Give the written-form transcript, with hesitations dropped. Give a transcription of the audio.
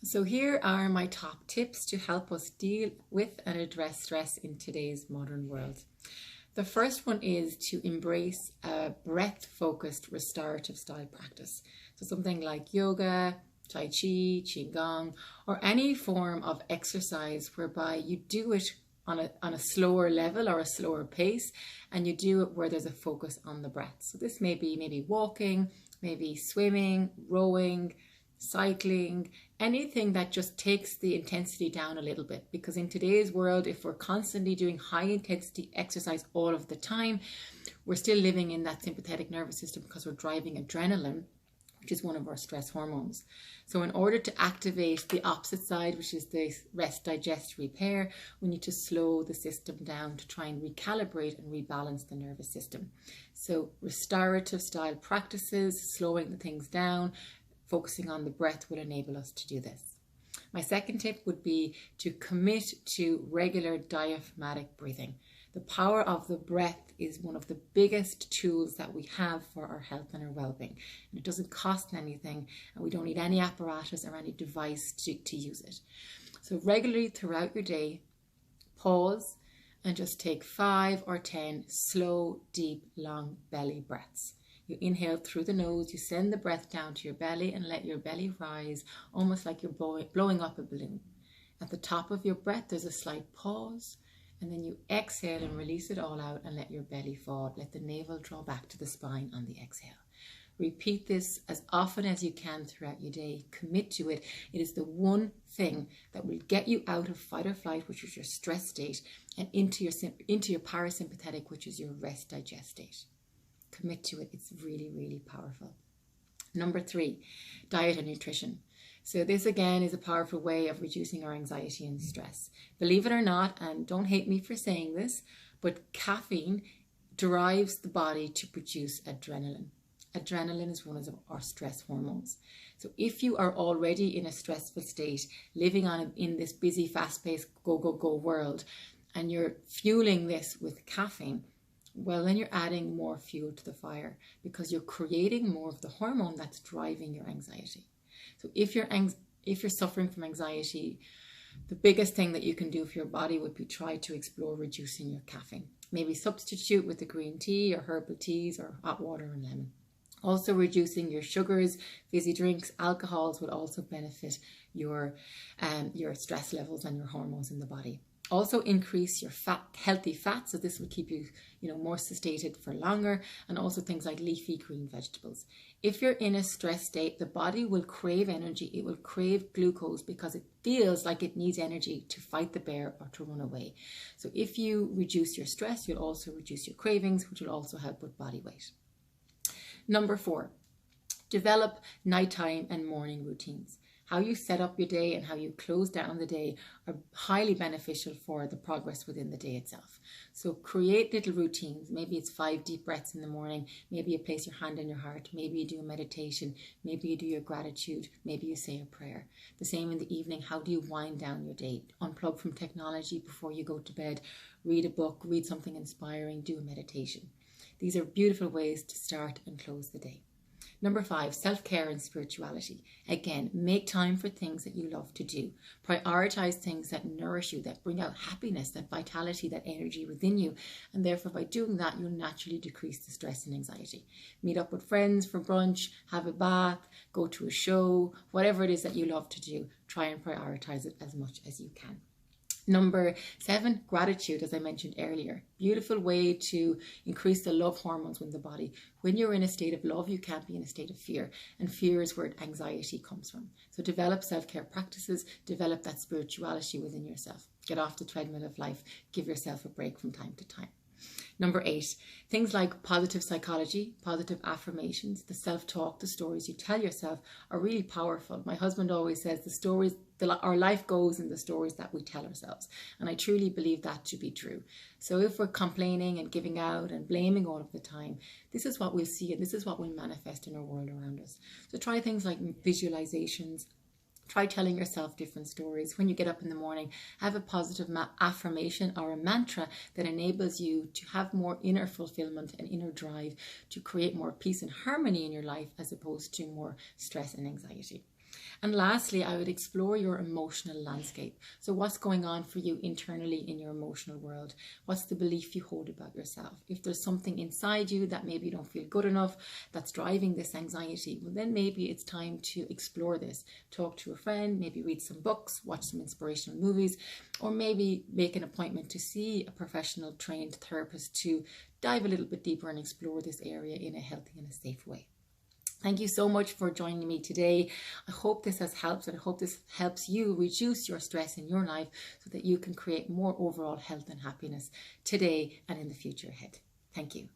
So here are my top tips to help us deal with and address stress in today's modern world. The first one is to embrace a breath-focused restorative style practice. So something like yoga, Tai Chi, Qigong, or any form of exercise whereby you do it on a slower level or a slower pace, and you do it where there's a focus on the breath. So this may be maybe walking, maybe swimming, rowing, cycling, anything that just takes the intensity down a little bit, because in today's world, if we're constantly doing high intensity exercise all of the time, we're still living in that sympathetic nervous system because we're driving adrenaline, which is one of our stress hormones. So in order to activate the opposite side, which is the rest, digest, repair, we need to slow the system down to try and recalibrate and rebalance the nervous system. So restorative style practices, slowing the things down, focusing on the breath will enable us to do this. My second tip would be to commit to regular diaphragmatic breathing. The power of the breath is one of the biggest tools that we have for our health and our well-being. And it doesn't cost anything, and we don't need any apparatus or any device to use it. So regularly throughout your day, pause and just take 5 or 10 slow, deep, long belly breaths. You inhale through the nose, you send the breath down to your belly and let your belly rise, almost like you're blowing up a balloon. At the top of your breath, there's a slight pause, and then you exhale and release it all out and let your belly fall. Let the navel draw back to the spine on the exhale. Repeat this as often as you can throughout your day. Commit to it. It is the one thing that will get you out of fight or flight, which is your stress state, and into your parasympathetic, which is your rest digest state. Commit to it. It's really, really powerful. Number 3, diet and nutrition. So this again is a powerful way of reducing our anxiety and stress. Believe it or not, and don't hate me for saying this, but caffeine drives the body to produce adrenaline. Adrenaline is one of our stress hormones. So if you are already in a stressful state, living in this busy, fast-paced, go world, and you're fueling this with caffeine, well, then you're adding more fuel to the fire, because you're creating more of the hormone that's driving your anxiety. So if you're suffering from anxiety, the biggest thing that you can do for your body would be try to explore reducing your caffeine. Maybe substitute with the green tea or herbal teas or hot water and lemon. Also reducing your sugars, fizzy drinks, alcohols will also benefit your stress levels and your hormones in the body. Also increase your healthy fats, so this will keep you, more satiated for longer, and also things like leafy green vegetables. If you're in a stress state, the body will crave energy. It will crave glucose because it feels like it needs energy to fight the bear or to run away. So if you reduce your stress, you'll also reduce your cravings, which will also help with body weight. Number 4, develop nighttime and morning routines. How you set up your day and how you close down the day are highly beneficial for the progress within the day itself. So create little routines. Maybe it's 5 deep breaths in the morning. Maybe you place your hand on your heart. Maybe you do a meditation. Maybe you do your gratitude. Maybe you say a prayer. The same in the evening. How do you wind down your day? Unplug from technology before you go to bed. Read a book. Read something inspiring. Do a meditation. These are beautiful ways to start and close the day. Number 5, self-care and spirituality. Again, make time for things that you love to do. Prioritize things that nourish you, that bring out happiness, that vitality, that energy within you. And therefore, by doing that, you'll naturally decrease the stress and anxiety. Meet up with friends for brunch, have a bath, go to a show, whatever it is that you love to do, try and prioritize it as much as you can. Number 7, gratitude, as I mentioned earlier. Beautiful way to increase the love hormones in the body. When you're in a state of love, you can't be in a state of fear. And fear is where anxiety comes from. So develop self-care practices, develop that spirituality within yourself. Get off the treadmill of life. Give yourself a break from time to time. Number 8, things like positive psychology, positive affirmations, the self-talk, the stories you tell yourself are really powerful. My husband always says our life goes in the stories that we tell ourselves. And I truly believe that to be true. So if we're complaining and giving out and blaming all of the time, this is what we'll see and this is what will manifest in our world around us. So try things like visualizations. Try telling yourself different stories. When you get up in the morning, have a positive affirmation or a mantra that enables you to have more inner fulfillment and inner drive to create more peace and harmony in your life as opposed to more stress and anxiety. And lastly, I would explore your emotional landscape. So what's going on for you internally in your emotional world? What's the belief you hold about yourself? If there's something inside you that maybe you don't feel good enough, that's driving this anxiety, well, then maybe it's time to explore this. Talk to a friend, maybe read some books, watch some inspirational movies, or maybe make an appointment to see a professional trained therapist to dive a little bit deeper and explore this area in a healthy and a safe way. Thank you so much for joining me today. I hope this has helped, and I hope this helps you reduce your stress in your life so that you can create more overall health and happiness today and in the future ahead. Thank you.